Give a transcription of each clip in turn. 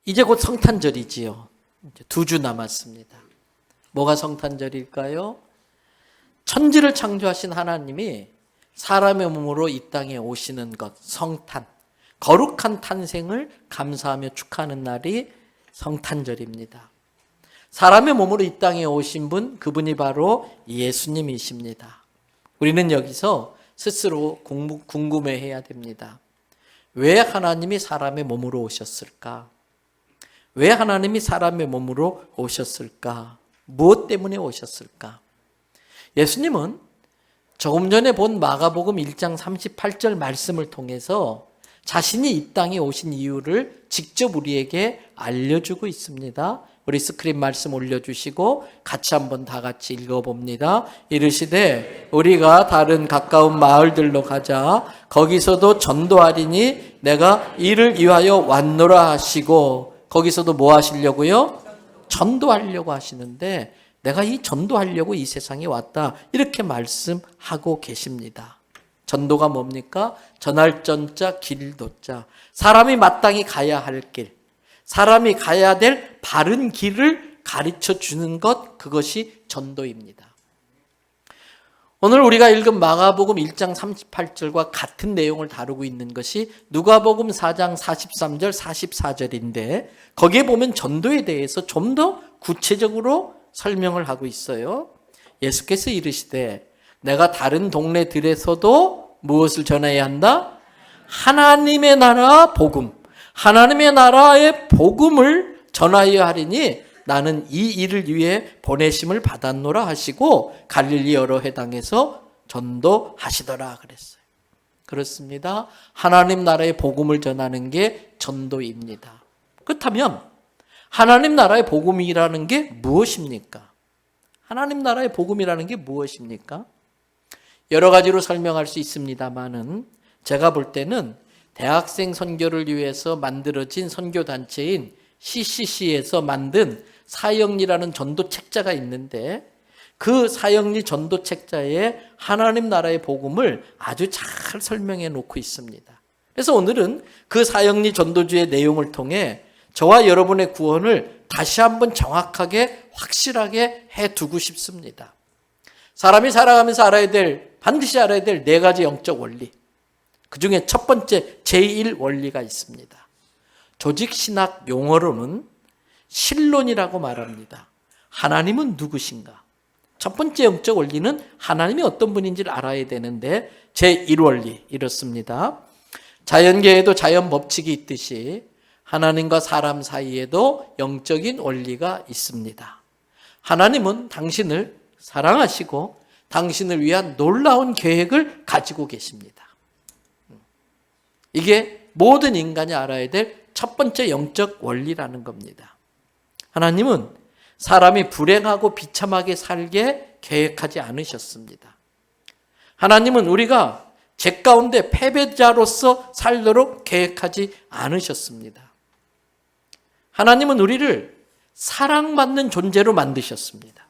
이제 곧 성탄절이지요. 이제 2주 남았습니다. 뭐가 성탄절일까요? 천지를 창조하신 하나님이 사람의 몸으로 이 땅에 오시는 것, 성탄, 거룩한 탄생을 감사하며 축하하는 날이 성탄절입니다. 사람의 몸으로 이 땅에 오신 분, 그분이 바로 예수님이십니다. 우리는 여기서 스스로 궁금해해야 됩니다. 왜 하나님이 사람의 몸으로 오셨을까? 왜 하나님이 사람의 몸으로 오셨을까? 무엇 때문에 오셨을까? 예수님은 조금 전에 본 마가복음 1장 38절 말씀을 통해서 자신이 이 땅에 오신 이유를 직접 우리에게 알려주고 있습니다. 우리 스크린 말씀 올려주시고 같이 한번 다 같이 읽어봅니다. 이르시되 우리가 다른 가까운 마을들로 가자. 거기서도 전도하리니 내가 이를 위하여 왔노라 하시고, 거기서도 뭐 하시려고요? 전도하려고 하시는데 내가 이 전도하려고 이 세상에 왔다, 이렇게 말씀하고 계십니다. 전도가 뭡니까? 전할 전자 길도자, 사람이 마땅히 가야 할 길, 사람이 가야 될 바른 길을 가르쳐 주는 것, 그것이 전도입니다. 오늘 우리가 읽은 마가복음 1장 38절과 같은 내용을 다루고 있는 것이 누가복음 4장 43절 44절인데 거기에 보면 전도에 대해서 좀 더 구체적으로 설명을 하고 있어요. 예수께서 이르시되 내가 다른 동네들에서도 무엇을 전해야 한다? 하나님의 나라 복음, 하나님의 나라의 복음을 전하여 하리니 나는 이 일을 위해 보내심을 받았노라 하시고 갈릴리 여러 회당에서 전도하시더라 그랬어요. 그렇습니다. 하나님 나라의 복음을 전하는 게 전도입니다. 그렇다면 하나님 나라의 복음이라는 게 무엇입니까? 하나님 나라의 복음이라는 게 무엇입니까? 여러 가지로 설명할 수 있습니다만은 제가 볼 때는 대학생 선교를 위해서 만들어진 선교단체인 CCC에서 만든 사형리라는 전도책자가 있는데 그 사형리 전도책자에 하나님 나라의 복음을 아주 잘 설명해 놓고 있습니다. 그래서 오늘은 그 사형리 전도주의 내용을 통해 저와 여러분의 구원을 다시 한번 정확하게 확실하게 해두고 싶습니다. 사람이 살아가면서 반드시 알아야 될 4가지 영적 원리, 그 중에 첫 번째 제1 원리가 있습니다. 조직신학 용어로는 신론이라고 말합니다. 하나님은 누구신가? 첫 번째 영적 원리는 하나님이 어떤 분인지를 알아야 되는데 제1원리 이렇습니다. 자연계에도 자연 법칙이 있듯이 하나님과 사람 사이에도 영적인 원리가 있습니다. 하나님은 당신을 사랑하시고 당신을 위한 놀라운 계획을 가지고 계십니다. 이게 모든 인간이 알아야 될 첫 번째 영적 원리라는 겁니다. 하나님은 사람이 불행하고 비참하게 살게 계획하지 않으셨습니다. 하나님은 우리가 죄 가운데 패배자로서 살도록 계획하지 않으셨습니다. 하나님은 우리를 사랑받는 존재로 만드셨습니다.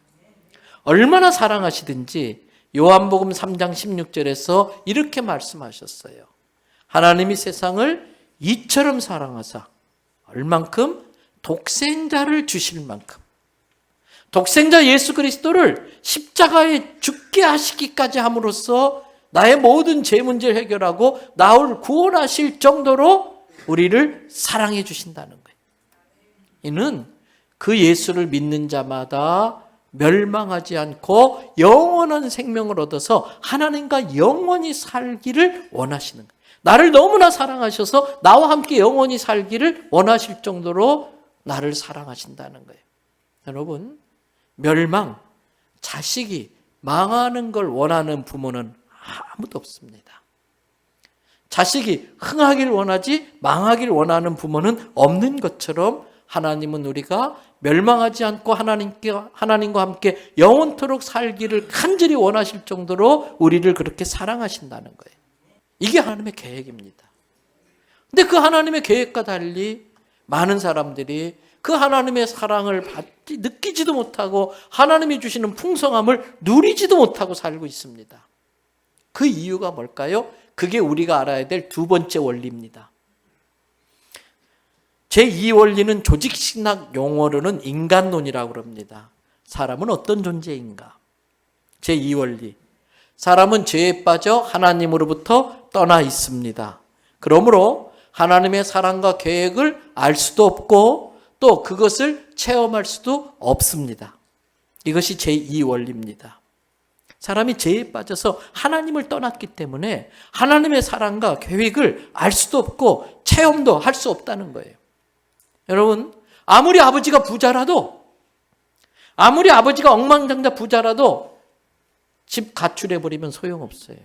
얼마나 사랑하시든지 요한복음 3장 16절에서 이렇게 말씀하셨어요. 하나님이 세상을 이처럼 사랑하사 얼만큼? 독생자를 주실 만큼, 독생자 예수 그리스도를 십자가에 죽게 하시기까지 함으로써 나의 모든 죄 문제를 해결하고 나를 구원하실 정도로 우리를 사랑해 주신다는 거예요. 이는 그 예수를 믿는 자마다 멸망하지 않고 영원한 생명을 얻어서 하나님과 영원히 살기를 원하시는 거예요. 나를 너무나 사랑하셔서 나와 함께 영원히 살기를 원하실 정도로 나를 사랑하신다는 거예요. 여러분, 멸망, 자식이 망하는 걸 원하는 부모는 아무도 없습니다. 자식이 흥하길 원하지 망하길 원하는 부모는 없는 것처럼 하나님은 우리가 멸망하지 않고 하나님과 함께 영원토록 살기를 간절히 원하실 정도로 우리를 그렇게 사랑하신다는 거예요. 이게 하나님의 계획입니다. 근데 그 하나님의 계획과 달리 많은 사람들이 그 하나님의 사랑을 느끼지도 못하고 하나님이 주시는 풍성함을 누리지도 못하고 살고 있습니다. 그 이유가 뭘까요? 그게 우리가 알아야 될 두 번째 원리입니다. 제2 원리는 조직신학 용어로는 인간론이라고 합니다. 사람은 어떤 존재인가? 제2 원리. 사람은 죄에 빠져 하나님으로부터 떠나 있습니다. 그러므로 하나님의 사랑과 계획을 알 수도 없고 또 그것을 체험할 수도 없습니다. 이것이 제2 원리입니다. 사람이 죄에 빠져서 하나님을 떠났기 때문에 하나님의 사랑과 계획을 알 수도 없고 체험도 할 수 없다는 거예요. 여러분, 아무리 아버지가 부자라도, 아무리 아버지가 억만장자 부자라도 집 가출해버리면 소용없어요.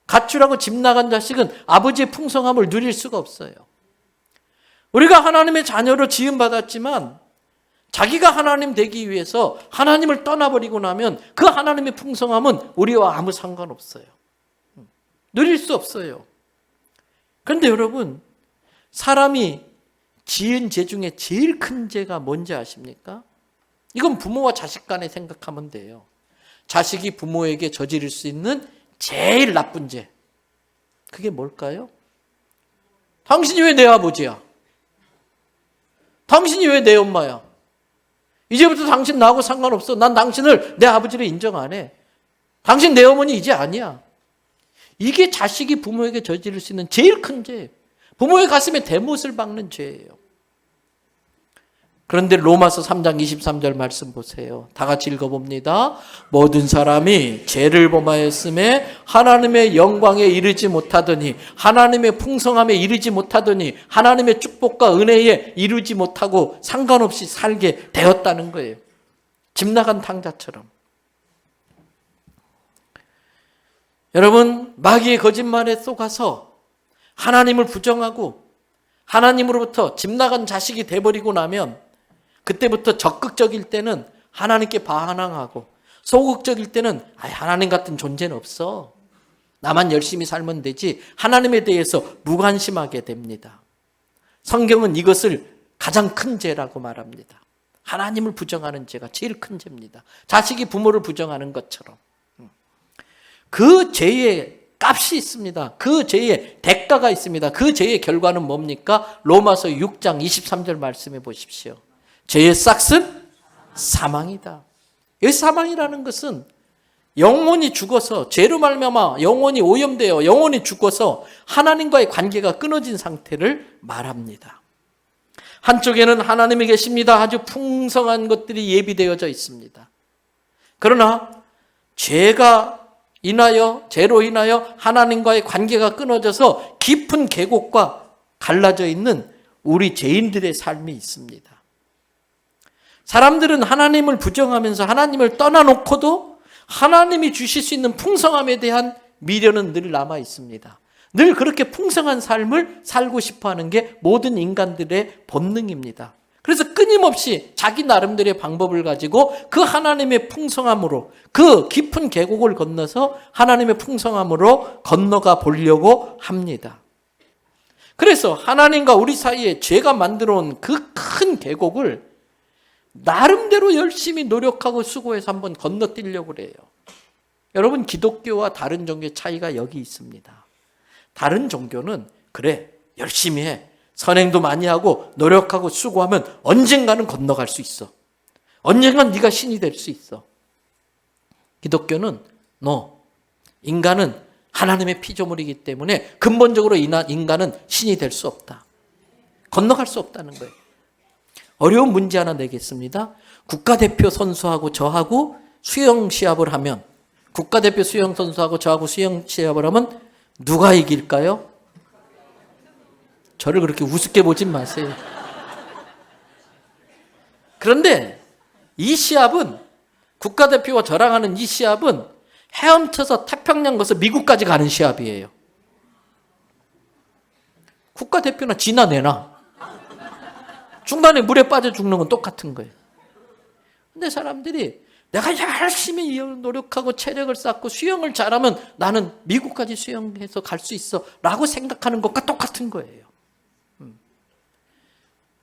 가출하고 집 나간 자식은 아버지의 풍성함을 누릴 수가 없어요. 우리가 하나님의 자녀로 지음받았지만 자기가 하나님 되기 위해서 하나님을 떠나버리고 나면 그 하나님의 풍성함은 우리와 아무 상관없어요. 누릴 수 없어요. 그런데 여러분, 사람이 지은 죄 중에 제일 큰 죄가 뭔지 아십니까? 이건 부모와 자식 간에 생각하면 돼요. 자식이 부모에게 저지를 수 있는 제일 나쁜 죄. 그게 뭘까요? 당신이 왜 내 아버지야? 당신이 왜 내 엄마야? 이제부터 당신 나하고 상관없어. 난 당신을 내 아버지로 인정 안 해. 당신 내 어머니 이제 아니야. 이게 자식이 부모에게 저지를 수 있는 제일 큰 죄예요. 부모의 가슴에 대못을 박는 죄예요. 그런데 로마서 3장 23절 말씀 보세요. 다 같이 읽어봅니다. 모든 사람이 죄를 범하였음에 하나님의 영광에 이르지 못하더니, 하나님의 풍성함에 이르지 못하더니, 하나님의 축복과 은혜에 이르지 못하고 상관없이 살게 되었다는 거예요. 집 나간 탕자처럼. 여러분, 마귀의 거짓말에 속아서 하나님을 부정하고 하나님으로부터 집 나간 자식이 돼버리고 나면 그때부터 적극적일 때는 하나님께 반항하고 소극적일 때는 하나님 같은 존재는 없어. 나만 열심히 살면 되지. 하나님에 대해서 무관심하게 됩니다. 성경은 이것을 가장 큰 죄라고 말합니다. 하나님을 부정하는 죄가 제일 큰 죄입니다. 자식이 부모를 부정하는 것처럼. 그 죄의 값이 있습니다. 그 죄의 대가가 있습니다. 그 죄의 결과는 뭡니까? 로마서 6장 23절 말씀해 보십시오. 죄의 싹은 사망이다. 이 사망이라는 것은 영혼이 죽어서, 죄로 말미암아 영혼이 오염되어 영혼이 죽어서 하나님과의 관계가 끊어진 상태를 말합니다. 한쪽에는 하나님이 계십니다. 아주 풍성한 것들이 예비되어져 있습니다. 그러나 죄로 인하여 하나님과의 관계가 끊어져서 깊은 계곡과 갈라져 있는 우리 죄인들의 삶이 있습니다. 사람들은 하나님을 부정하면서 하나님을 떠나놓고도 하나님이 주실 수 있는 풍성함에 대한 미련은 늘 남아 있습니다. 늘 그렇게 풍성한 삶을 살고 싶어하는 게 모든 인간들의 본능입니다. 그래서 끊임없이 자기 나름대로의 방법을 가지고 그 하나님의 풍성함으로, 그 깊은 계곡을 건너서 하나님의 풍성함으로 건너가 보려고 합니다. 그래서 하나님과 우리 사이에 죄가 만들어 온 그 큰 계곡을 나름대로 열심히 노력하고 수고해서 한번 건너뛰려고 그래요. 여러분, 기독교와 다른 종교의 차이가 여기 있습니다. 다른 종교는 그래, 열심히 해. 선행도 많이 하고 노력하고 수고하면 언젠가는 건너갈 수 있어. 언젠간 네가 신이 될 수 있어. 기독교는 인간은 하나님의 피조물이기 때문에 근본적으로 인간은 신이 될 수 없다. 건너갈 수 없다는 거예요. 어려운 문제 하나 내겠습니다. 국가대표 선수하고 저하고 수영 시합을 하면, 국가대표 수영 선수하고 저하고 수영 시합을 하면 누가 이길까요? 저를 그렇게 우습게 보진 마세요. 그런데 이 시합은, 국가대표와 저랑 하는 이 시합은 헤엄쳐서 태평양 건너서 미국까지 가는 시합이에요. 국가대표나 지나 내나 중간에 물에 빠져 죽는 건 똑같은 거예요. 근데 사람들이 내가 열심히 노력하고 체력을 쌓고 수영을 잘하면 나는 미국까지 수영해서 갈 수 있어 라고 생각하는 것과 똑같은 거예요.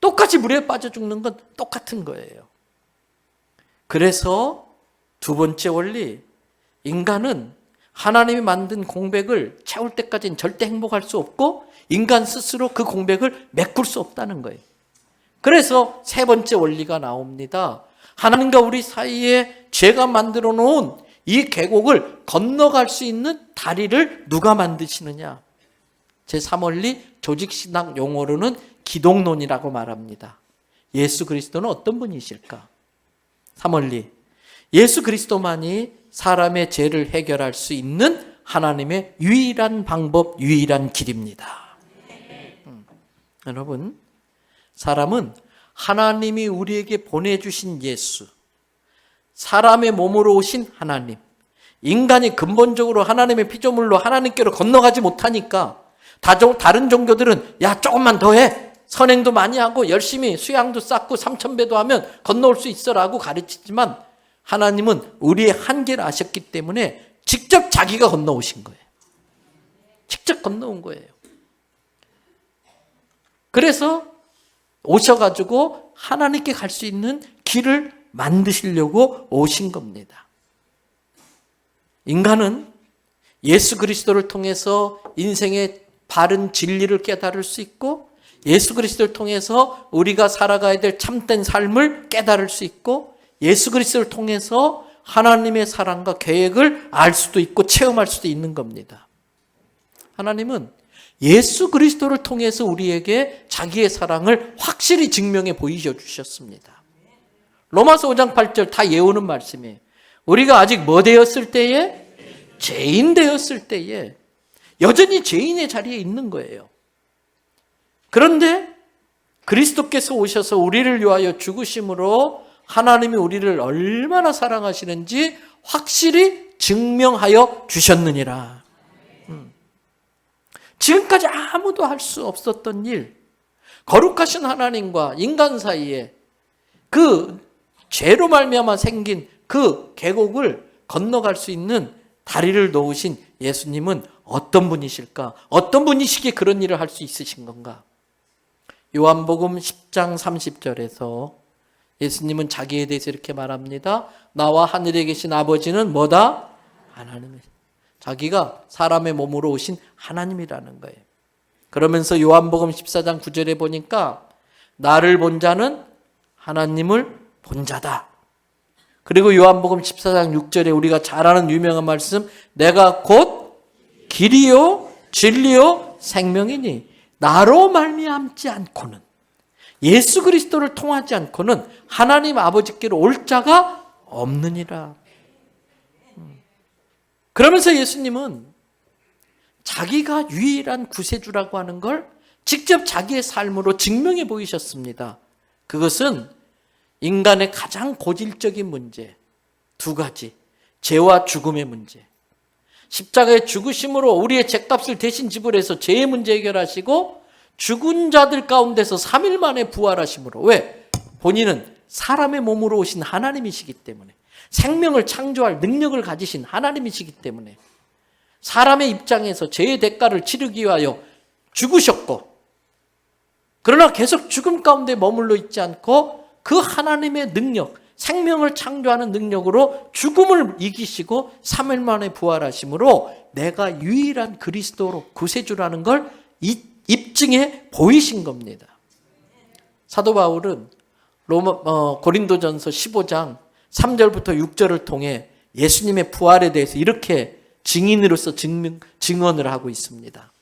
똑같이 물에 빠져 죽는 건 똑같은 거예요. 그래서 두 번째 원리, 인간은 하나님이 만든 공백을 채울 때까지는 절대 행복할 수 없고 인간 스스로 그 공백을 메꿀 수 없다는 거예요. 그래서 세 번째 원리가 나옵니다. 하나님과 우리 사이에 죄가 만들어 놓은 이 계곡을 건너갈 수 있는 다리를 누가 만드시느냐. 제3원리 조직신학 용어로는 기독론이라고 말합니다. 예수 그리스도는 어떤 분이실까? 3원리, 예수 그리스도만이 사람의 죄를 해결할 수 있는 하나님의 유일한 방법, 유일한 길입니다. 여러분, 사람은 하나님이 우리에게 보내주신 예수, 사람의 몸으로 오신 하나님, 인간이 근본적으로 하나님의 피조물로 하나님께로 건너가지 못하니까 다른 종교들은 야 조금만 더 해, 선행도 많이 하고 열심히 수양도 쌓고 3,000배도 하면 건너올 수 있어라고 가르치지만 하나님은 우리의 한계를 아셨기 때문에 직접 자기가 건너오신 거예요. 직접 건너온 거예요. 그래서 오셔가지고 하나님께 갈 수 있는 길을 만드시려고 오신 겁니다. 인간은 예수 그리스도를 통해서 인생의 바른 진리를 깨달을 수 있고 예수 그리스도를 통해서 우리가 살아가야 될 참된 삶을 깨달을 수 있고 예수 그리스도를 통해서 하나님의 사랑과 계획을 알 수도 있고 체험할 수도 있는 겁니다. 하나님은 예수 그리스도를 통해서 우리에게 자기의 사랑을 확실히 증명해 보이셔 주셨습니다. 로마서 5장 8절 다 외우는 말씀이에요. 우리가 아직 뭐 되었을 때에? 죄인 되었을 때에 여전히 죄인의 자리에 있는 거예요. 그런데 그리스도께서 오셔서 우리를 위하여 죽으심으로 하나님이 우리를 얼마나 사랑하시는지 확실히 증명하여 주셨느니라. 지금까지 아무도 할 수 없었던 일, 거룩하신 하나님과 인간 사이에 그 죄로 말미암아 생긴 그 계곡을 건너갈 수 있는 다리를 놓으신 예수님은 어떤 분이실까? 어떤 분이시기에 그런 일을 할 수 있으신 건가? 요한복음 10장 30절에서 예수님은 자기에 대해서 이렇게 말합니다. 나와 하늘에 계신 아버지는 뭐다? 하나님이다. 자기가 사람의 몸으로 오신 하나님이라는 거예요. 그러면서 요한복음 14장 9절에 보니까 나를 본 자는 하나님을 본 자다. 그리고 요한복음 14장 6절에 우리가 잘 아는 유명한 말씀, 내가 곧 길이요 진리요 생명이니 나로 말미암지 않고는, 예수 그리스도를 통하지 않고는 하나님 아버지께로 올 자가 없느니라. 그러면서 예수님은 자기가 유일한 구세주라고 하는 걸 직접 자기의 삶으로 증명해 보이셨습니다. 그것은 인간의 가장 고질적인 문제, 두 가지, 죄와 죽음의 문제. 십자가의 죽으심으로 우리의 죄값을 대신 지불해서 죄의 문제 해결하시고 죽은 자들 가운데서 3일 만에 부활하심으로, 왜? 본인은 사람의 몸으로 오신 하나님이시기 때문에, 생명을 창조할 능력을 가지신 하나님이시기 때문에 사람의 입장에서 죄의 대가를 치르기 위하여 죽으셨고, 그러나 계속 죽음 가운데 머물러 있지 않고 그 하나님의 능력, 생명을 창조하는 능력으로 죽음을 이기시고 3일 만에 부활하심으로 내가 유일한 그리스도로 구세주라는 걸 입증해 보이신 겁니다. 사도 바울은 고린도전서 15장 3절부터 6절을 통해 예수님의 부활에 대해서 이렇게 증인으로서 증언을 하고 있습니다.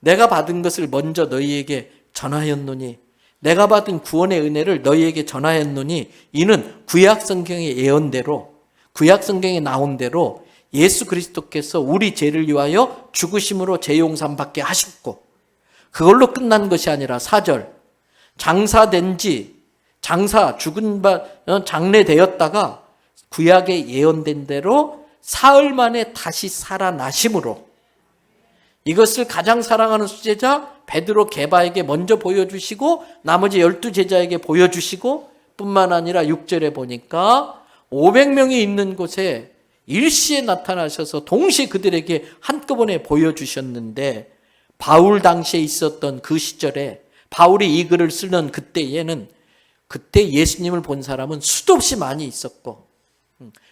내가 받은 것을 먼저 너희에게 전하였노니, 내가 받은 구원의 은혜를 너희에게 전하였노니, 이는 구약성경의 예언대로, 구약성경에 나온 대로 예수 그리스도께서 우리 죄를 위하여 죽으심으로 죄 용산 받게 하셨고, 그걸로 끝난 것이 아니라 4절, 장례되었다가 구약에 예언된 대로 사흘 만에 다시 살아나심으로, 이것을 가장 사랑하는 수제자 베드로 게바에게 먼저 보여주시고 나머지 12제자에게 보여주시고, 뿐만 아니라 6절에 보니까 500명이 있는 곳에 일시에 나타나셔서 동시에 그들에게 한꺼번에 보여주셨는데, 바울 당시에 있었던 그 시절에 바울이 이 글을 쓰는 그때에는, 그때 예수님을 본 사람은 수도 없이 많이 있었고,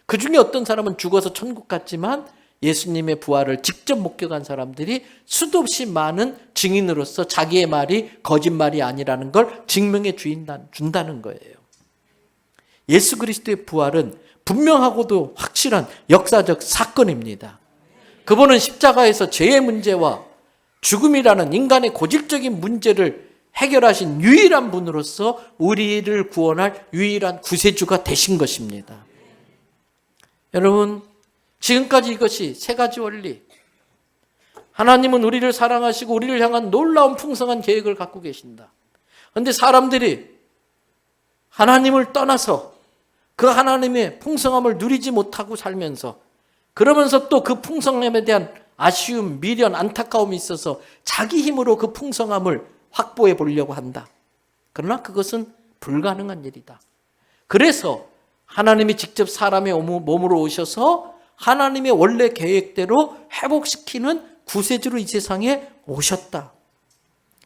그 중에 어떤 사람은 죽어서 천국 갔지만 예수님의 부활을 직접 목격한 사람들이 수도 없이 많은 증인으로서 자기의 말이 거짓말이 아니라는 걸 증명해 준다는 거예요. 예수 그리스도의 부활은 분명하고도 확실한 역사적 사건입니다. 그분은 십자가에서 죄의 문제와 죽음이라는 인간의 고질적인 문제를 해결하신 유일한 분으로서 우리를 구원할 유일한 구세주가 되신 것입니다. 여러분, 지금까지 이것이 세 가지 원리. 하나님은 우리를 사랑하시고 우리를 향한 놀라운 풍성한 계획을 갖고 계신다. 그런데 사람들이 하나님을 떠나서 그 하나님의 풍성함을 누리지 못하고 살면서, 그러면서 또 그 풍성함에 대한 아쉬움, 미련, 안타까움이 있어서 자기 힘으로 그 풍성함을 확보해 보려고 한다. 그러나 그것은 불가능한 일이다. 그래서 하나님이 직접 사람의 몸으로 오셔서 하나님의 원래 계획대로 회복시키는 구세주로 이 세상에 오셨다.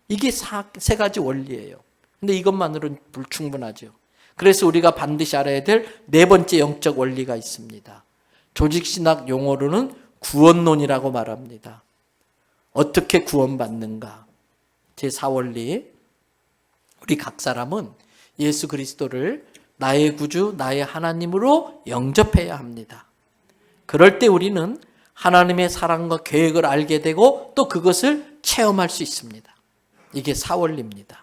이게 세 가지 원리예요. 근데 이것만으로는 불충분하죠. 그래서 우리가 반드시 알아야 될 네 번째 영적 원리가 있습니다. 조직신학 용어로는 구원론이라고 말합니다. 어떻게 구원받는가? 제4원리, 우리 각 사람은 예수 그리스도를 나의 구주, 나의 하나님으로 영접해야 합니다. 그럴 때 우리는 하나님의 사랑과 계획을 알게 되고 또 그것을 체험할 수 있습니다. 이게 4원리입니다.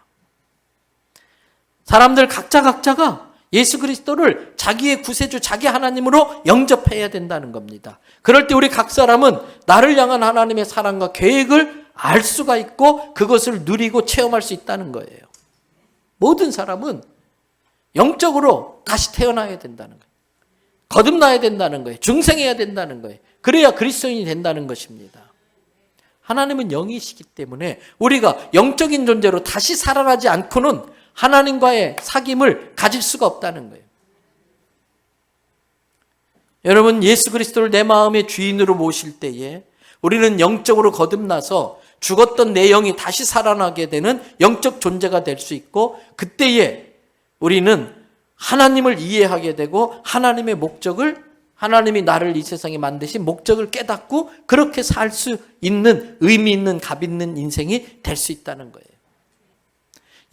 사람들 각자가 예수 그리스도를 자기의 구세주, 자기 하나님으로 영접해야 된다는 겁니다. 그럴 때 우리 각 사람은 나를 향한 하나님의 사랑과 계획을 알 수가 있고 그것을 누리고 체험할 수 있다는 거예요. 모든 사람은 영적으로 다시 태어나야 된다는 거예요. 거듭나야 된다는 거예요. 중생해야 된다는 거예요. 그래야 그리스도인이 된다는 것입니다. 하나님은 영이시기 때문에 우리가 영적인 존재로 다시 살아나지 않고는 하나님과의 사귐을 가질 수가 없다는 거예요. 여러분, 예수 그리스도를 내 마음의 주인으로 모실 때에 우리는 영적으로 거듭나서 죽었던 내 영이 다시 살아나게 되는 영적 존재가 될 수 있고, 그때에 우리는 하나님을 이해하게 되고 하나님의 목적을, 하나님이 나를 이 세상에 만드신 목적을 깨닫고 그렇게 살 수 있는 의미 있는 값 있는 인생이 될 수 있다는 거예요.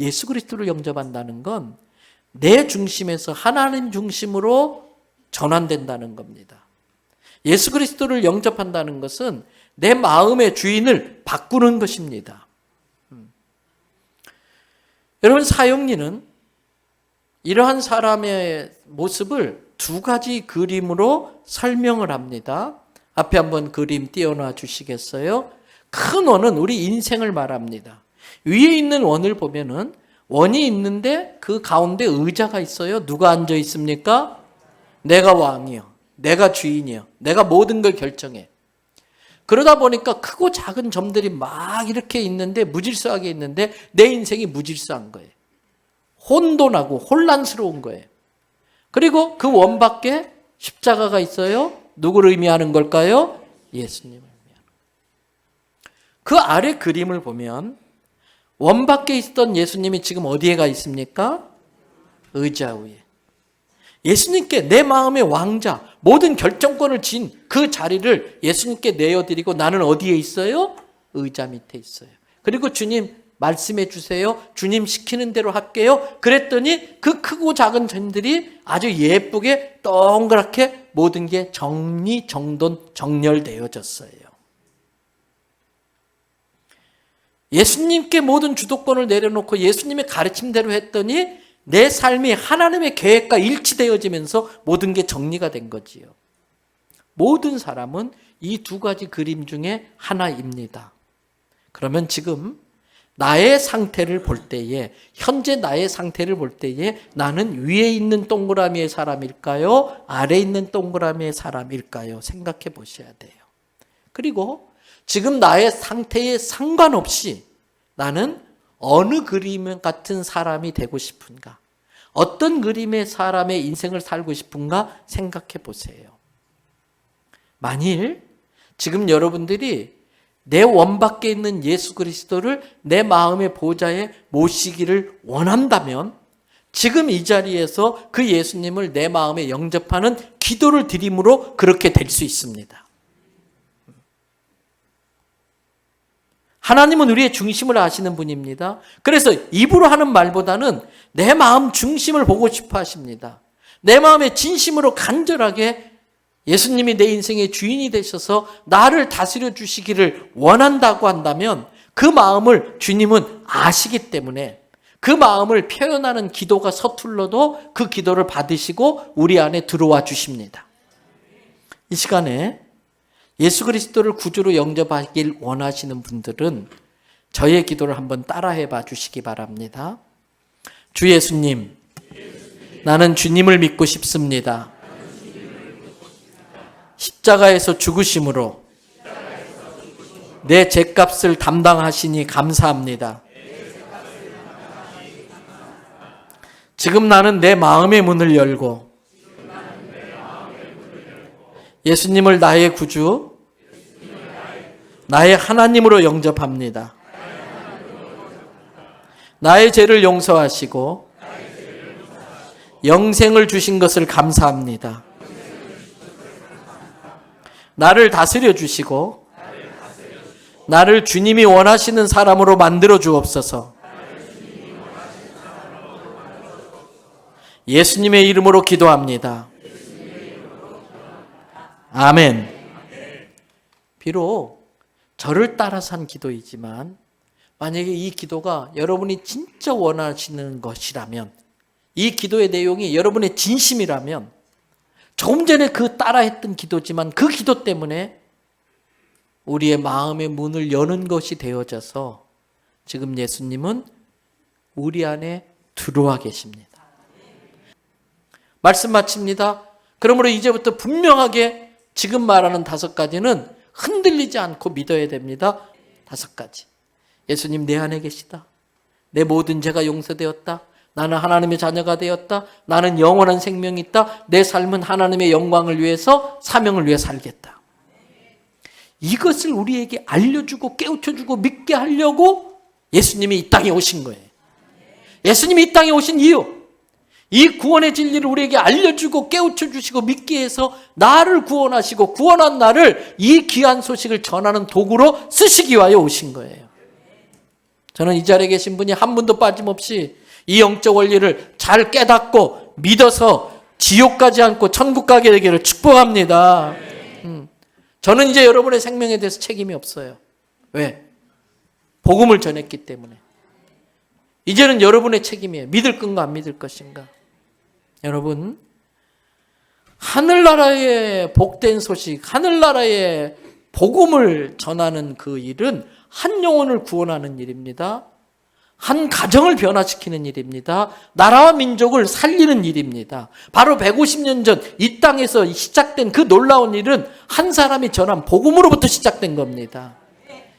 예수 그리스도를 영접한다는 건 내 중심에서 하나님 중심으로 전환된다는 겁니다. 예수 그리스도를 영접한다는 것은 내 마음의 주인을 바꾸는 것입니다. 여러분, 사용리는 이러한 사람의 모습을 두 가지 그림으로 설명을 합니다. 앞에 한번 그림 띄워놔 주시겠어요? 큰 원은 우리 인생을 말합니다. 위에 있는 원을 보면은 원이 있는데 그 가운데 의자가 있어요. 누가 앉아 있습니까? 내가 왕이요. 내가 주인이요. 내가 모든 걸 결정해. 그러다 보니까 크고 작은 점들이 막 이렇게 있는데, 무질서하게 있는데 내 인생이 무질서한 거예요. 혼돈하고 혼란스러운 거예요. 그리고 그 원 밖에 십자가가 있어요. 누구를 의미하는 걸까요? 예수님을 의미하는 거예요. 그 아래 그림을 보면 원 밖에 있었던 예수님이 지금 어디에 가 있습니까? 의자 위에. 예수님께 내 마음의 왕자, 모든 결정권을 진 그 자리를 예수님께 내어드리고 나는 어디에 있어요? 의자 밑에 있어요. 그리고 주님 말씀해 주세요. 주님 시키는 대로 할게요. 그랬더니 그 크고 작은 점들이 아주 예쁘게 동그랗게 모든 게 정리정돈 정렬되어졌어요. 예수님께 모든 주도권을 내려놓고 예수님의 가르침대로 했더니 내 삶이 하나님의 계획과 일치되어지면서 모든 게 정리가 된 거지요. 모든 사람은 이 두 가지 그림 중에 하나입니다. 그러면 지금 나의 상태를 볼 때에, 현재 나의 상태를 볼 때에 나는 위에 있는 동그라미의 사람일까요? 아래에 있는 동그라미의 사람일까요? 생각해 보셔야 돼요. 그리고 지금 나의 상태에 상관없이 나는 어느 그림 같은 사람이 되고 싶은가? 어떤 그림의 사람의 인생을 살고 싶은가 생각해 보세요. 만일 지금 여러분들이 내 원 밖에 있는 예수 그리스도를 내 마음의 보좌에 모시기를 원한다면 지금 이 자리에서 그 예수님을 내 마음에 영접하는 기도를 드림으로 그렇게 될 수 있습니다. 하나님은 우리의 중심을 아시는 분입니다. 그래서 입으로 하는 말보다는 내 마음 중심을 보고 싶어 하십니다. 내 마음의 진심으로 간절하게 예수님이 내 인생의 주인이 되셔서 나를 다스려 주시기를 원한다고 한다면 그 마음을 주님은 아시기 때문에 그 마음을 표현하는 기도가 서툴러도 그 기도를 받으시고 우리 안에 들어와 주십니다. 이 시간에 예수 그리스도를 구주로 영접하길 원하시는 분들은 저의 기도를 한번 따라해 봐 주시기 바랍니다. 주 예수님, 나는 주님을 믿고 싶습니다. 십자가에서 죽으심으로 내 죄값을 담당하시니 감사합니다. 지금 나는 내 마음의 문을 열고 예수님을 나의 구주, 나의 하나님으로 영접합니다. 나의 죄를 용서하시고 영생을 주신 것을 감사합니다. 나를 다스려 주시고 나를 주님이 원하시는 사람으로 만들어 주옵소서. 예수님의 이름으로 기도합니다. 아멘. 비록 저를 따라서 한 기도이지만 만약에 이 기도가 여러분이 진짜 원하시는 것이라면, 이 기도의 내용이 여러분의 진심이라면, 조금 전에 그 따라했던 기도지만 그 기도 때문에 우리의 마음의 문을 여는 것이 되어져서 지금 예수님은 우리 안에 들어와 계십니다. 말씀 마칩니다. 그러므로 이제부터 분명하게 지금 말하는 5가지는 흔들리지 않고 믿어야 됩니다. 5가지. 예수님 내 안에 계시다. 내 모든 죄가 용서되었다. 나는 하나님의 자녀가 되었다. 나는 영원한 생명이 있다. 내 삶은 하나님의 영광을 위해서, 사명을 위해 살겠다. 이것을 우리에게 알려주고 깨우쳐주고 믿게 하려고 예수님이 이 땅에 오신 거예요. 예수님이 이 땅에 오신 이유, 이 구원의 진리를 우리에게 알려주고 깨우쳐주시고 믿게 해서 나를 구원하시고 구원한 나를 이 귀한 소식을 전하는 도구로 쓰시기 위하여 오신 거예요. 저는 이 자리에 계신 분이 한 분도 빠짐없이 이 영적 원리를 잘 깨닫고 믿어서 지옥 가지 않고 천국 가게 되기를 축복합니다. 저는 이제 여러분의 생명에 대해서 책임이 없어요. 왜? 복음을 전했기 때문에. 이제는 여러분의 책임이에요. 믿을 건가 안 믿을 것인가. 여러분, 하늘나라의 복된 소식, 하늘나라의 복음을 전하는 그 일은 한 영혼을 구원하는 일입니다. 한 가정을 변화시키는 일입니다. 나라와 민족을 살리는 일입니다. 바로 150년 전 이 땅에서 시작된 그 놀라운 일은 한 사람이 전한 복음으로부터 시작된 겁니다.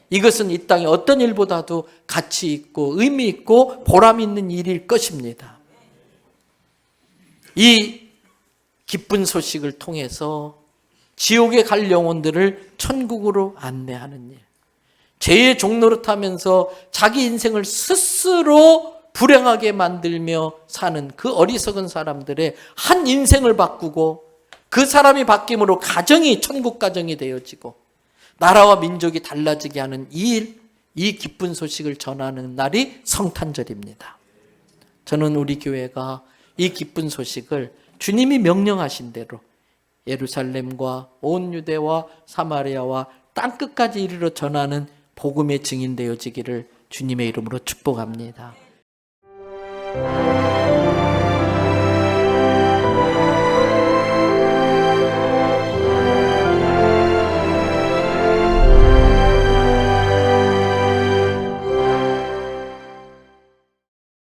이것은 이 땅의 어떤 일보다도 가치 있고 의미 있고 보람 있는 일일 것입니다. 이 기쁜 소식을 통해서 지옥에 갈 영혼들을 천국으로 안내하는 일, 죄의 종노릇하면서 자기 인생을 스스로 불행하게 만들며 사는 그 어리석은 사람들의 한 인생을 바꾸고 그 사람이 바뀜으로 가정이 천국 가정이 되어지고 나라와 민족이 달라지게 하는 이 일, 이 기쁜 소식을 전하는 날이 성탄절입니다. 저는 우리 교회가 이 기쁜 소식을 주님이 명령하신 대로 예루살렘과 온 유대와 사마리아와 땅끝까지 이르러 전하는 복음의 증인 되어지기를 주님의 이름으로 축복합니다.